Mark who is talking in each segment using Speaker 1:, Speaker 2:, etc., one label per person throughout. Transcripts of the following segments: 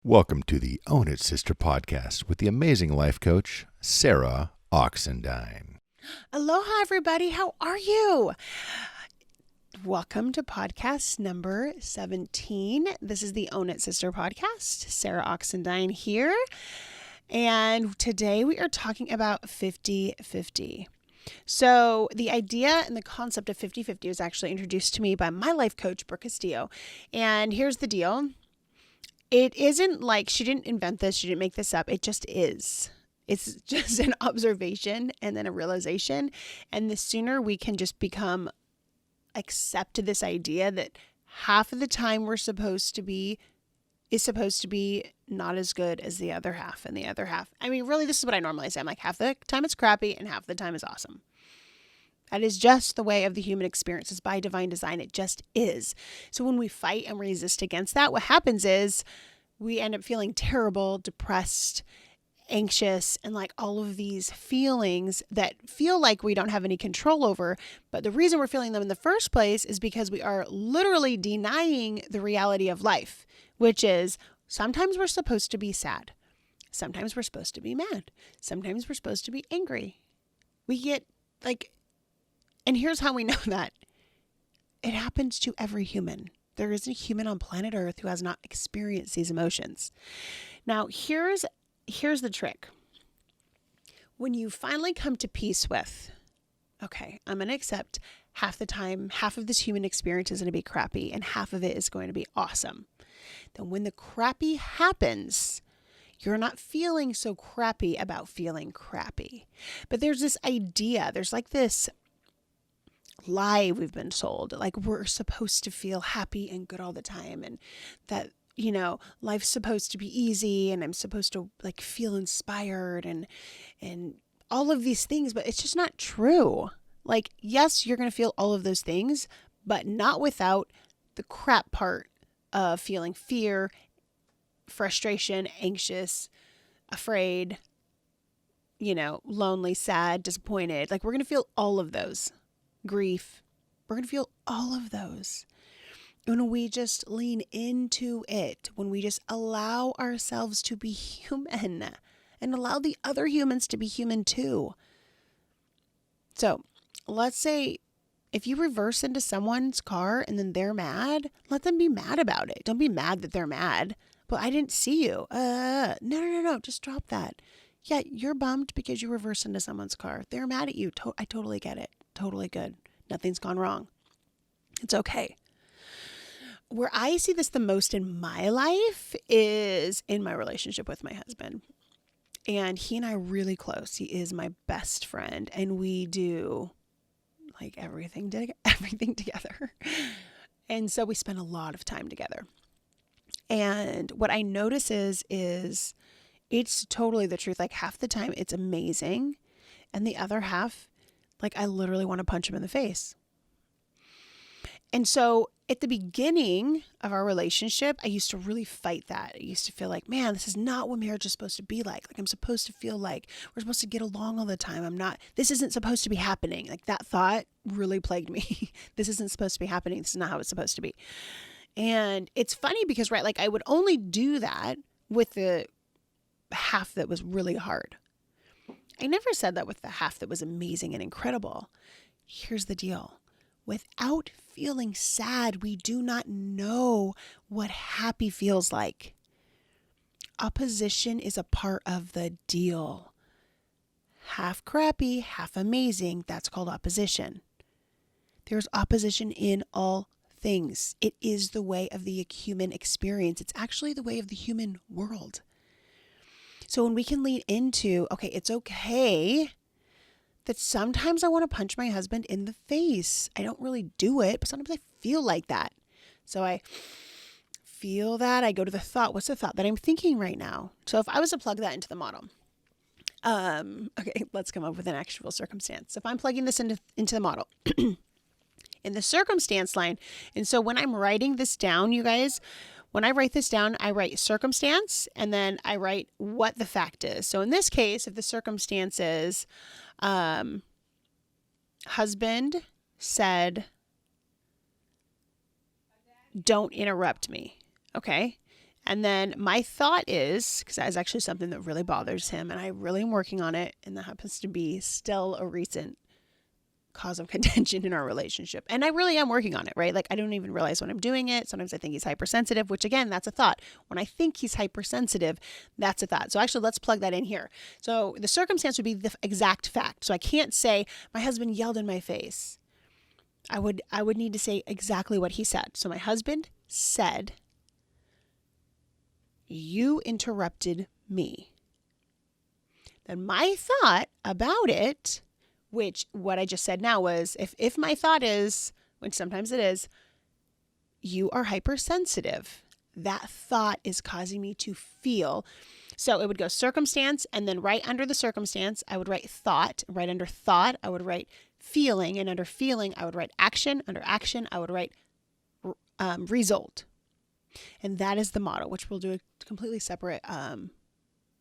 Speaker 1: Welcome to the Own It Sister podcast with the amazing life coach, Sarah Oxendine.
Speaker 2: Aloha, everybody. How are you? Welcome to podcast number 17. This is the Own It Sister podcast. Sarah Oxendine here. And today we are talking about 50-50. So the idea and the concept of 50-50 was actually introduced to me by my life coach, Brooke Castillo. And here's the deal. It isn't like she didn't invent this. She didn't make this up. It just is. It's just an observation and then a realization. And the sooner we can just accept this idea that half of the time is supposed to be not as good as the other half, and the other half. I mean, really, this is what I normally say. I'm like, half the time it's crappy and half the time is awesome. That is just the way of the human experience. It's by divine design. It just is. So when we fight and resist against that, what happens is we end up feeling terrible, depressed, anxious, and like all of these feelings that feel like we don't have any control over. But the reason we're feeling them in the first place is because we are literally denying the reality of life, which is sometimes we're supposed to be sad. Sometimes we're supposed to be mad. Sometimes we're supposed to be angry. And here's how we know that. It happens to every human. There isn't a human on planet Earth who has not experienced these emotions. Now, here's the trick. When you finally come to peace with, okay, I'm going to accept half the time, half of this human experience is going to be crappy and half of it is going to be awesome. Then when the crappy happens, you're not feeling so crappy about feeling crappy. But there's this idea, there's like this lie we've been sold, like we're supposed to feel happy and good all the time, and that, life's supposed to be easy, and I'm supposed to like feel inspired and all of these things, but it's just not true. Like, yes, you're going to feel all of those things, but not without the crap part of feeling fear, frustration, anxious, afraid, lonely, sad, disappointed. Like, we're going to feel all of those. Grief. We're going to feel all of those. When we just lean into it, when we just allow ourselves to be human and allow the other humans to be human too. So let's say if you reverse into someone's car and then they're mad, let them be mad about it. Don't be mad that they're mad. But I didn't see you. No. Just drop that. Yeah, you're bummed because you reversed into someone's car. They're mad at you. I totally get it. Totally good. Nothing's gone wrong. It's okay. Where I see this the most in my life is in my relationship with my husband. And he and I are really close. He is my best friend, and we do like everything together. And so we spend a lot of time together. And what I notice is it's totally the truth. Like, half the time it's amazing, and the other half, like, I literally want to punch him in the face. And so at the beginning of our relationship, I used to really fight that. I used to feel like, man, this is not what marriage is supposed to be like. Like, I'm supposed to feel like we're supposed to get along all the time. This isn't supposed to be happening. Like, that thought really plagued me. This isn't supposed to be happening. This is not how it's supposed to be. And it's funny because, right, like, I would only do that with the half that was really hard. I never said that with the half that was amazing and incredible. Here's the deal. Without feeling sad, we do not know what happy feels like. Opposition is a part of the deal. Half crappy, half amazing. That's called opposition. There's opposition in all things. It is the way of the human experience. It's actually the way of the human world. So when we can lean into, okay, it's okay that sometimes I want to punch my husband in the face. I don't really do it, but sometimes I feel like that. So I feel that. I go to the thought. What's the thought that I'm thinking right now? So if I was to plug that into the model, okay, let's come up with an actual circumstance. If I'm plugging this into the model, in the circumstance line, and so when I'm writing this down, you guys, when I write this down, I write circumstance and then I write what the fact is. So in this case, if the circumstance is husband said, don't interrupt me. Okay. And then my thought is, because that is actually something that really bothers him, and I really am working on it, and that happens to be still a recent cause of contention in our relationship. And I really am working on it, right? Like I don't even realize when I'm doing it. Sometimes I think he's hypersensitive, which again, that's a thought. When I think he's hypersensitive, that's a thought. So actually let's plug that in here. So the circumstance would be the exact fact. So I can't say my husband yelled in my face. I would need to say exactly what he said. So my husband said, "You interrupted me." Then my thought about it, which what I just said now was, if my thought is, which sometimes it is, "You are hypersensitive," that thought is causing me to feel. So it would go circumstance, and then right under the circumstance, I would write thought. Right under thought, I would write feeling, and under feeling, I would write action. Under action, I would write result. And that is the model, which we'll do a completely separate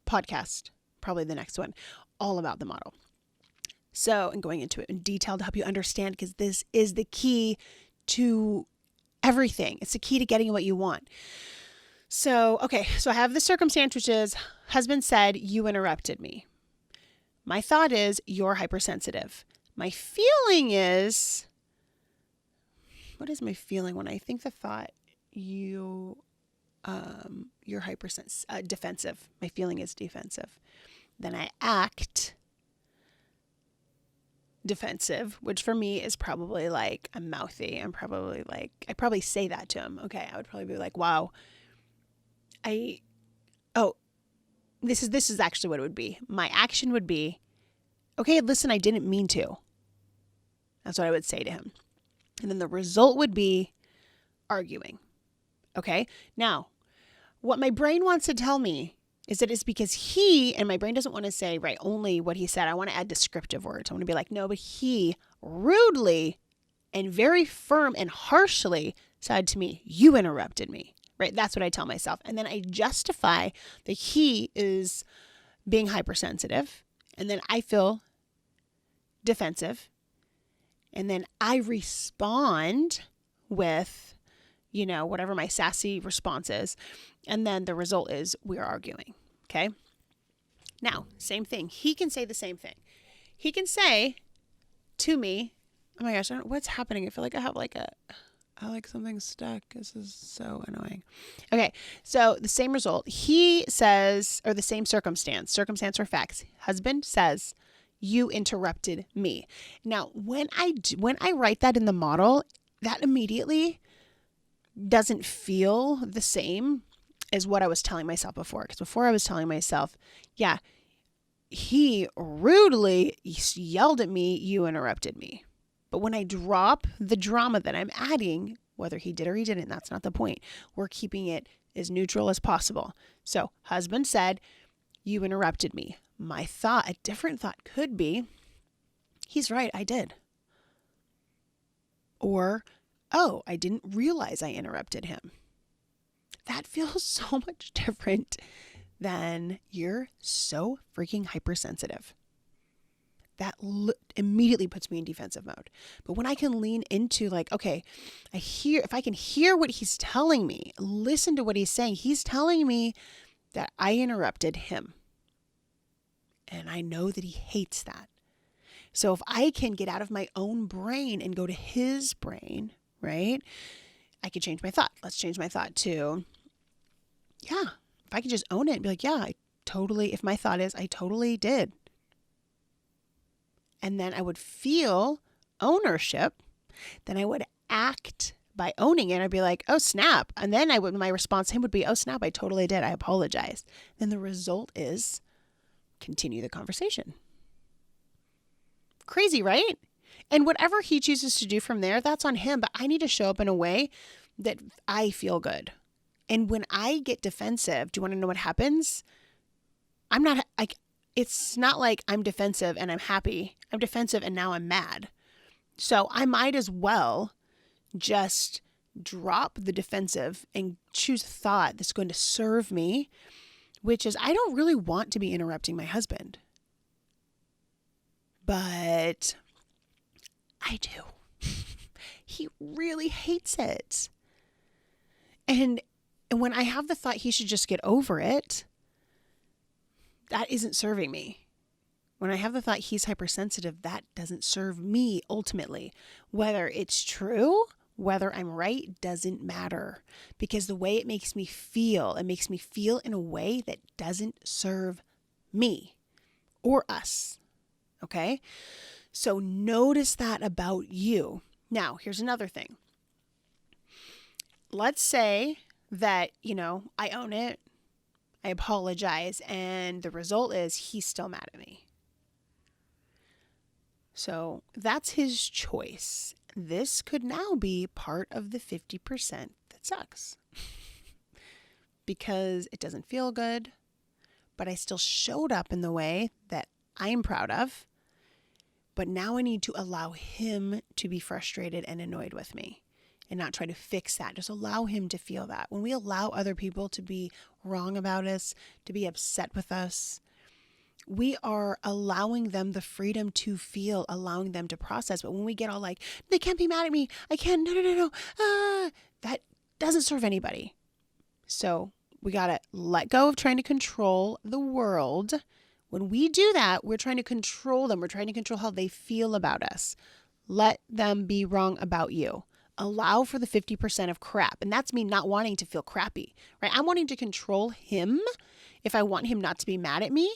Speaker 2: podcast, probably the next one, all about the model. So, and going into it in detail to help you understand, because this is the key to everything. It's the key to getting what you want. So, okay, so I have the circumstance, which is husband said, "You interrupted me." My thought is, "You're hypersensitive." My feeling is, what is my feeling when I think the thought, you're defensive. My feeling is defensive. Then I act defensive, which for me is probably like I'm mouthy. I'm probably like, I probably say that to him. Okay. I would probably be like, "Wow, this is actually what it would be. My action would be, "Okay, listen, I didn't mean to." That's what I would say to him. And then the result would be arguing. Okay. Now, what my brain wants to tell me is that it's because and my brain doesn't want to say, right, only what he said. I want to add descriptive words. I want to be like, "No, but he rudely and very firm and harshly said to me, 'You interrupted me.'" Right? That's what I tell myself. And then I justify that he is being hypersensitive. And then I feel defensive. And then I respond with, whatever my sassy response is. And then the result is we're arguing. Okay. Now, same thing. He can say the same thing. He can say to me, "Oh my gosh, what's happening? I feel like I have something stuck. This is so annoying." Okay. So the same result. He says, or the same circumstance or facts. Husband says, "You interrupted me." Now, when I write that in the model, that immediately doesn't feel the same as what I was telling myself before. Because before I was telling myself, yeah, he rudely yelled at me, "You interrupted me." But when I drop the drama that I'm adding, whether he did or he didn't, that's not the point. We're keeping it as neutral as possible. So husband said, "You interrupted me." My thought, a different thought could be, "He's right, I did." Or, "Oh, I didn't realize I interrupted him." That feels so much different than "You're so freaking hypersensitive." That immediately puts me in defensive mode. But when I can lean into like, okay, if I can hear what he's telling me, listen to what he's saying, he's telling me that I interrupted him. And I know that he hates that. So if I can get out of my own brain and go to his brain, right? I could change my thought. Let's change my thought to, yeah, if I can just own it and be like, yeah, if my thought is, "I totally did." And then I would feel ownership. Then I would act by owning it. I'd be like, "Oh, snap." And then my response to him would be, "Oh, snap, I totally did. I apologize." Then the result is continue the conversation. Crazy, right? And whatever he chooses to do from there, that's on him. But I need to show up in a way that I feel good. And when I get defensive, do you want to know what happens? It's not like I'm defensive and I'm happy. I'm defensive and now I'm mad. So I might as well just drop the defensive and choose a thought that's going to serve me, which is, I don't really want to be interrupting my husband. But I do. He really hates it. And And when I have the thought he should just get over it, that isn't serving me. When I have the thought he's hypersensitive, that doesn't serve me ultimately. Whether it's true, whether I'm right, doesn't matter. Because the way it makes me feel in a way that doesn't serve me or us. Okay? So notice that about you. Now, here's another thing. Let's say that, I own it, I apologize, and the result is he's still mad at me. So that's his choice. This could now be part of the 50% that sucks. Because it doesn't feel good, but I still showed up in the way that I'm proud of. But now I need to allow him to be frustrated and annoyed with me and not try to fix that. Just allow him to feel that. When we allow other people to be wrong about us, to be upset with us, we are allowing them the freedom to feel, allowing them to process. But when we get all like, they can't be mad at me, I can't, no, that doesn't serve anybody. So we got to let go of trying to control the world. When we do that, we're trying to control them. We're trying to control how they feel about us. Let them be wrong about you. Allow for the 50% of crap. And that's me not wanting to feel crappy, right? I'm wanting to control him if I want him not to be mad at me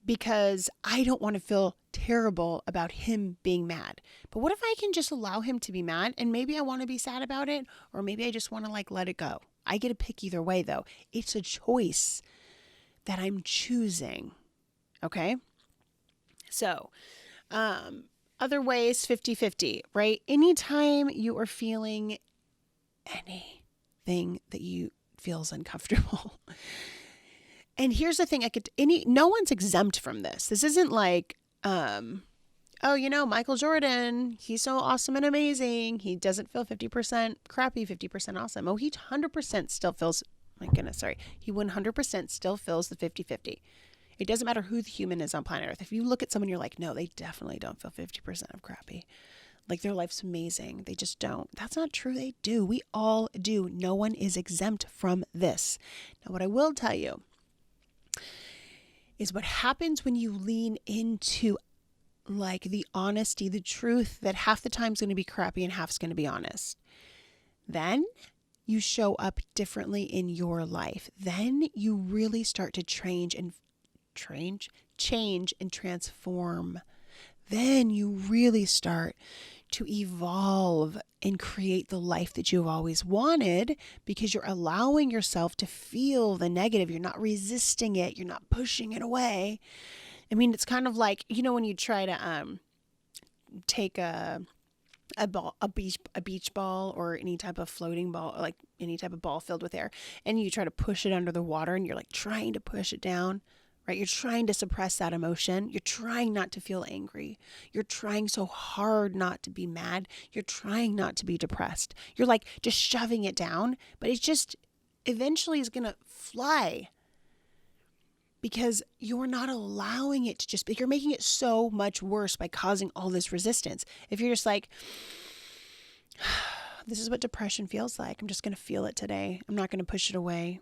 Speaker 2: because I don't want to feel terrible about him being mad. But what if I can just allow him to be mad and maybe I want to be sad about it, or maybe I just want to let it go. I get to pick either way though. It's a choice that I'm choosing. Okay? So, other ways, 50-50, right? Anytime you are feeling anything that you feels uncomfortable. And here's the thing, no one's exempt from this. This isn't like, Michael Jordan, he's so awesome and amazing. He doesn't feel 50% crappy, 50% awesome. Oh, he 100% still feels, he 100% still feels the 50-50. It doesn't matter who the human is on planet Earth. If you look at someone, you're like, no, they definitely don't feel 50% of crappy. Like their life's amazing. They just don't. That's not true. They do. We all do. No one is exempt from this. Now, what I will tell you is what happens when you lean into like the honesty, the truth that half the time is going to be crappy and half's going to be honest. Then you show up differently in your life. Then you really start to change and transform. Then you really start to evolve and create the life that you've always wanted because you're allowing yourself to feel the negative. You're not resisting it. You're not pushing it away. I mean, it's kind of like, when you try to take a beach ball or any type of floating ball, like any type of ball filled with air, and you try to push it under the water and you're like trying to push it down. Right? You're trying to suppress that emotion. You're trying not to feel angry. You're trying so hard not to be mad. You're trying not to be depressed. You're like just shoving it down, but it just eventually is going to fly because you're not allowing it to you're making it so much worse by causing all this resistance. If you're just like, this is what depression feels like. I'm just going to feel it today. I'm not going to push it away.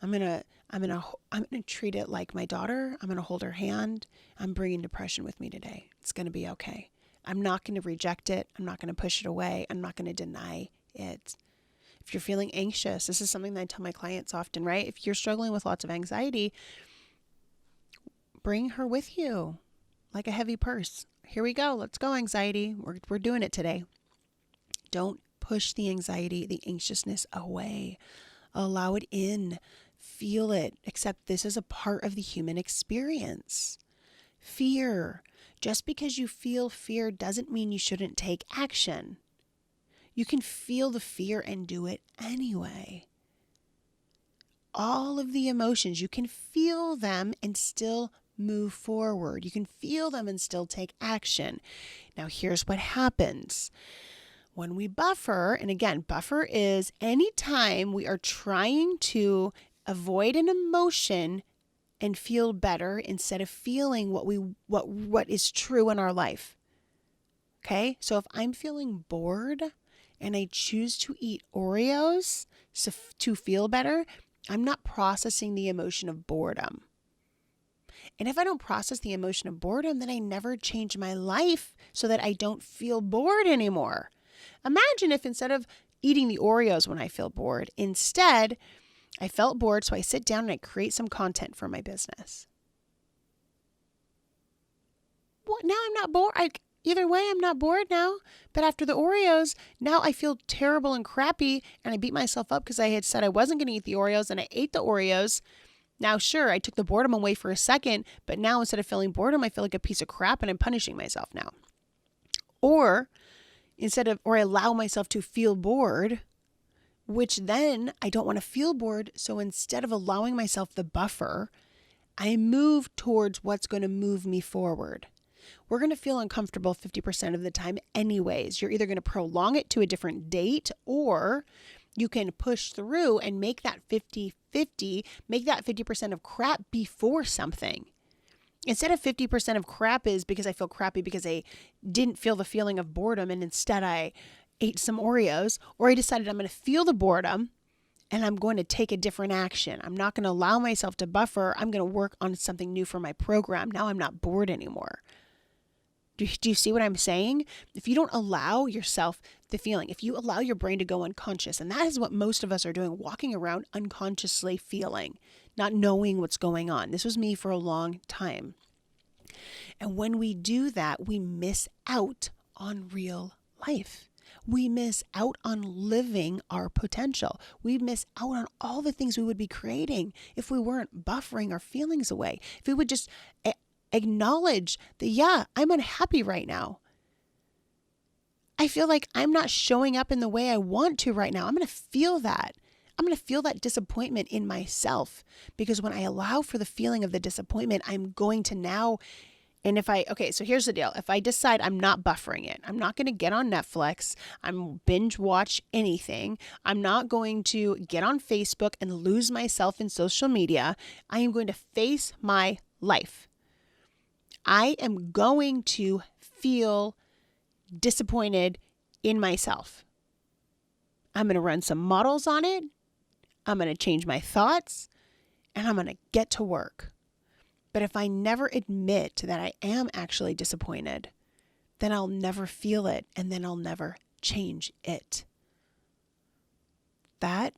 Speaker 2: I'm going to treat it like my daughter. I'm going to hold her hand. I'm bringing depression with me today. It's going to be okay. I'm not going to reject it. I'm not going to push it away. I'm not going to deny it. If you're feeling anxious, this is something that I tell my clients often, right? If you're struggling with lots of anxiety, bring her with you like a heavy purse. Here we go. Let's go, anxiety. We're doing it today. Don't push the anxiety, the anxiousness away. Allow it in. Feel it. Accept this is a part of the human experience. Fear. Just because you feel fear doesn't mean you shouldn't take action. You can feel the fear and do it anyway. All of the emotions, you can feel them and still move forward. You can feel them and still take action. Now, here's what happens. When we buffer, and again, buffer is anytime we are trying to avoid an emotion and feel better instead of feeling what is true in our life. Okay? So if I'm feeling bored and I choose to eat Oreos to feel better, I'm not processing the emotion of boredom. And if I don't process the emotion of boredom, then I never change my life so that I don't feel bored anymore. Imagine if instead of eating the Oreos when I feel bored, instead I felt bored, so I sit down and I create some content for my business. What? Now I'm not bored. Either way, I'm not bored now. But after the Oreos, now I feel terrible and crappy, and I beat myself up because I had said I wasn't going to eat the Oreos, and I ate the Oreos. Now, sure, I took the boredom away for a second, but now instead of feeling boredom, I feel like a piece of crap, and I'm punishing myself now. Or I allow myself to feel bored, which then I don't want to feel bored. So instead of allowing myself the buffer, I move towards what's going to move me forward. We're going to feel uncomfortable 50% of the time anyways. You're either going to prolong it to a different date, or you can push through and make that 50-50, make that 50% of crap before something. Instead of 50% of crap is because I feel crappy because I didn't feel the feeling of boredom, and instead I ate some Oreos, or I decided I'm going to feel the boredom and I'm going to take a different action. I'm not going to allow myself to buffer. I'm going to work on something new for my program. Now I'm not bored anymore. Do you see what I'm saying? If you don't allow yourself the feeling, if you allow your brain to go unconscious, and that is what most of us are doing, walking around unconsciously feeling, not knowing what's going on. This was me for a long time. And when we do that, we miss out on real life. We miss out on living our potential. We miss out on all the things we would be creating if we weren't buffering our feelings away. If we would just acknowledge that, yeah, I'm unhappy right now. I feel like I'm not showing up in the way I want to right now. I'm going to feel that. I'm going to feel that disappointment in myself, because when I allow for the feeling of the disappointment, I'm going to now, so here's the deal. If I decide I'm not buffering it, I'm not going to get on Netflix, I'm binge watch anything, I'm not going to get on Facebook and lose myself in social media, I am going to face my life. I am going to feel disappointed in myself. I'm going to run some models on it. I'm going to change my thoughts, and I'm going to get to work. But if I never admit that I am actually disappointed, then I'll never feel it, and then I'll never change it. That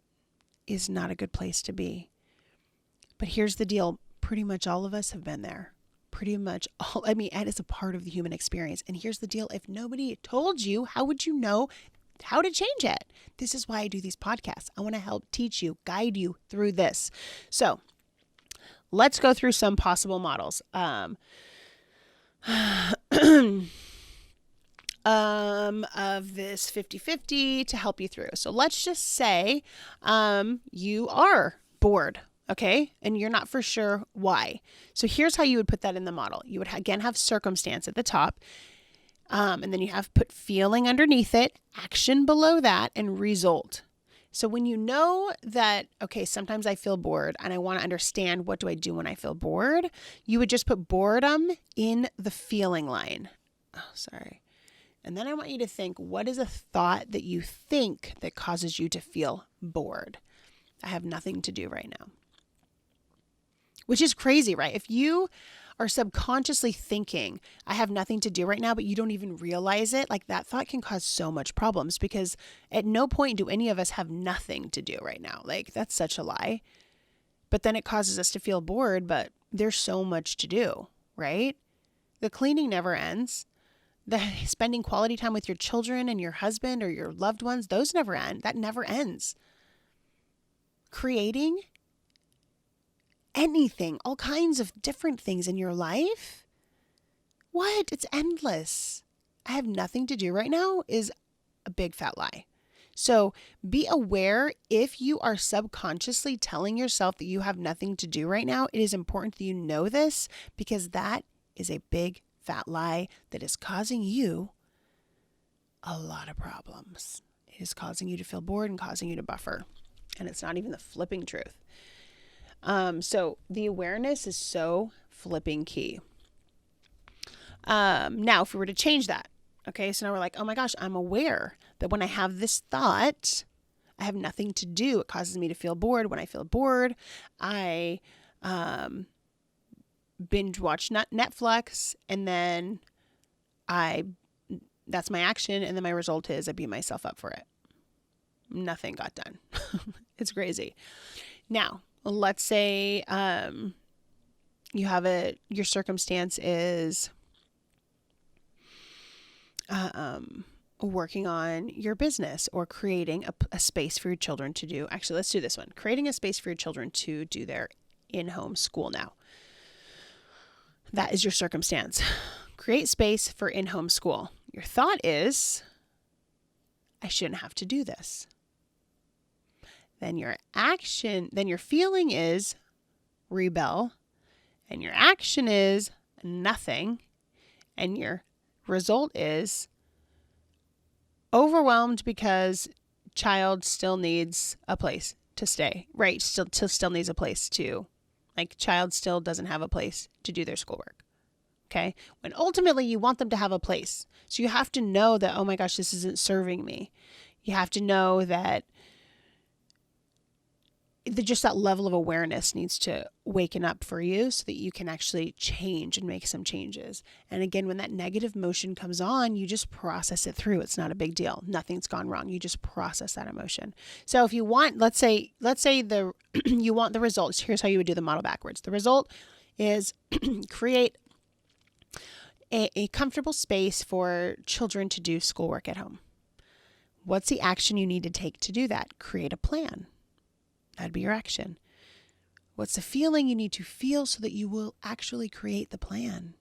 Speaker 2: is not a good place to be. But here's the deal. Pretty much all of us have been there. It is a part of the human experience. And here's the deal. If nobody told you, how would you know how to change it? This is why I do these podcasts. I want to help teach you, guide you through this. So let's go through some possible models. Of this 50-50 to help you through. So let's just say you are bored. Okay. And you're not for sure why. So here's how you would put that in the model. You would again have circumstance at the top. And then you have put feeling underneath it, action below that, and result. So when you know that, okay, sometimes I feel bored and I want to understand what do I do when I feel bored, you would just put boredom in the feeling line. Oh, sorry. And then I want you to think, what is a thought that you think that causes you to feel bored? I have nothing to do right now. Which is crazy, right? If you are subconsciously thinking, I have nothing to do right now, but you don't even realize it, like that thought can cause so much problems, because at no point do any of us have nothing to do right now. Like, that's such a lie. But then it causes us to feel bored, but there's so much to do, right? The cleaning never ends. The spending quality time with your children and your husband or your loved ones, those never end. That never ends. Creating anything, all kinds of different things in your life. What? It's endless. I have nothing to do right now is a big fat lie. So be aware if you are subconsciously telling yourself that you have nothing to do right now. It is important that you know this, because that is a big fat lie that is causing you a lot of problems. It is causing you to feel bored and causing you to buffer. And it's not even the flipping truth. So the awareness is so flipping key. Now, if we were to change that, okay, so now we're like, oh my gosh, I'm aware that when I have this thought, I have nothing to do. It causes me to feel bored. When I feel bored, I binge watch Netflix, and then that's my action. And then my result is I beat myself up for it. Nothing got done. It's crazy. Now, let's say your circumstance is working on your business or creating a space for your children to do. Actually, let's do this one. Creating a space for your children to do their in-home school now. That is your circumstance. Create space for in-home school. Your thought is, I shouldn't have to do this. Then your feeling is rebel, and your action is nothing, and your result is overwhelmed because child still needs a place to stay, right? Still needs a place to, like, child still doesn't have a place to do their schoolwork. Okay. When ultimately you want them to have a place. So you have to know that, oh my gosh, this isn't serving me. You have to know that just that level of awareness needs to waken up for you so that you can actually change and make some changes. And again, when that negative emotion comes on, you just process it through. It's not a big deal. Nothing's gone wrong. You just process that emotion. So if you want, let's say you want the results. Here's how you would do the model backwards. The result is create a comfortable space for children to do schoolwork at home. What's the action you need to take to do that? Create a plan. That'd be your action. What's the feeling you need to feel so that you will actually create the plan?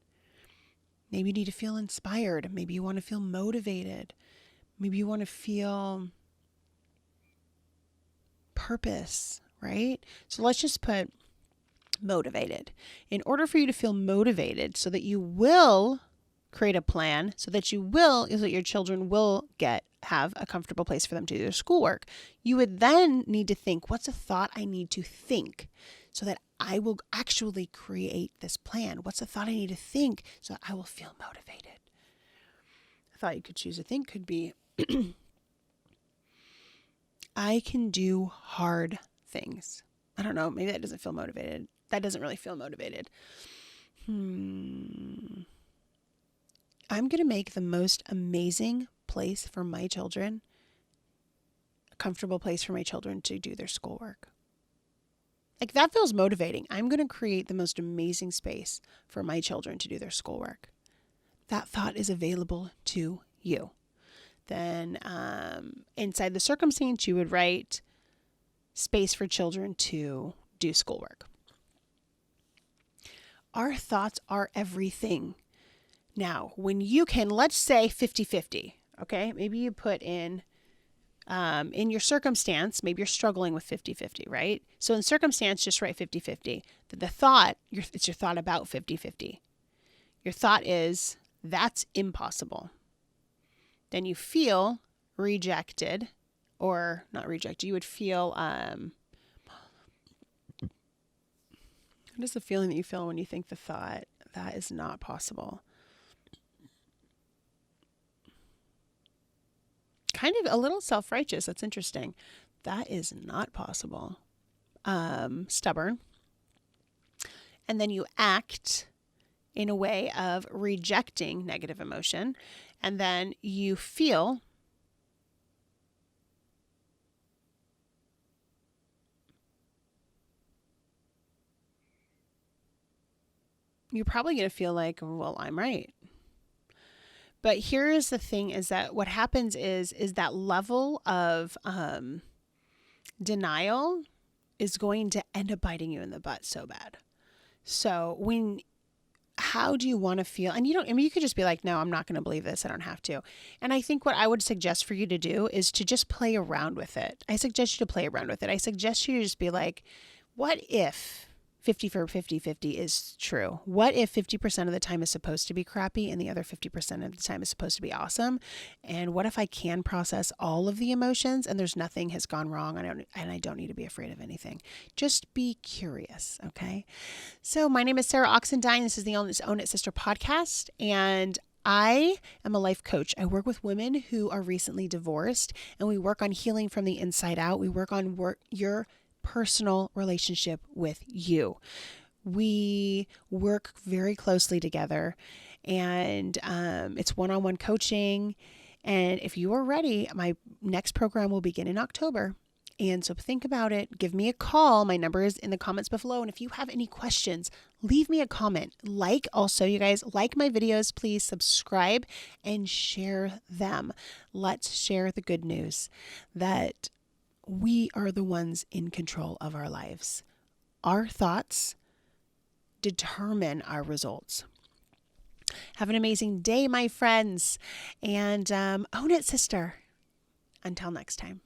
Speaker 2: Maybe you need to feel inspired. Maybe you want to feel motivated. Maybe you want to feel purpose, right? So let's just put motivated. In order for you to feel motivated so that you will create a plan, so that your children will have a comfortable place for them to do their schoolwork, you would then need to think, what's a thought I need to think so that I will actually create this plan? What's a thought I need to think so that I will feel motivated? A thought you could choose to think could be, I can do hard things. I don't know. Maybe that doesn't feel motivated. That doesn't really feel motivated. I'm going to make the most amazing place for my children, a comfortable place for my children to do their schoolwork. Like, that feels motivating. I'm going to create the most amazing space for my children to do their schoolwork. That thought is available to you. Then inside the circumstance, you would write space for children to do schoolwork. Our thoughts are everything. Now, when you can, let's say 50-50, okay? Maybe you put in your circumstance, maybe you're struggling with 50-50, right? So in circumstance, just write 50-50. The thought, it's your thought about 50-50. Your thought is, that's impossible. Then you feel rejected, or not rejected, you would feel, what is the feeling that you feel when you think the thought, that is not possible? Kind of a little self-righteous. That's interesting. That is not possible. Stubborn. And then you act in a way of rejecting negative emotion. And then you feel you're probably going to feel like, well, I'm right. But here is the thing, is that what happens is that level of denial is going to end up biting you in the butt so bad. So how do you want to feel? And you could just be like, no, I'm not going to believe this. I don't have to. And I think what I would suggest for you to do is to just play around with it. I suggest you to play around with it. I suggest you to just be like, what if 50 for 50-50 is true? What if 50% of the time is supposed to be crappy and the other 50% of the time is supposed to be awesome? And what if I can process all of the emotions and there's nothing has gone wrong and I don't need to be afraid of anything? Just be curious, okay? So my name is Sarah Oxendine. This is the Own It Sister podcast, and I am a life coach. I work with women who are recently divorced, and we work on healing from the inside out. We work on your personal relationship with you. We work very closely together, and it's one-on-one coaching. And if you are ready, my next program will begin in October. And so think about it. Give me a call. My number is in the comments below. And if you have any questions, leave me a comment. Also, you guys, like my videos, please subscribe and share them. Let's share the good news that we are the ones in control of our lives. Our thoughts determine our results. Have an amazing day, my friends, and own it, sister. Until next time.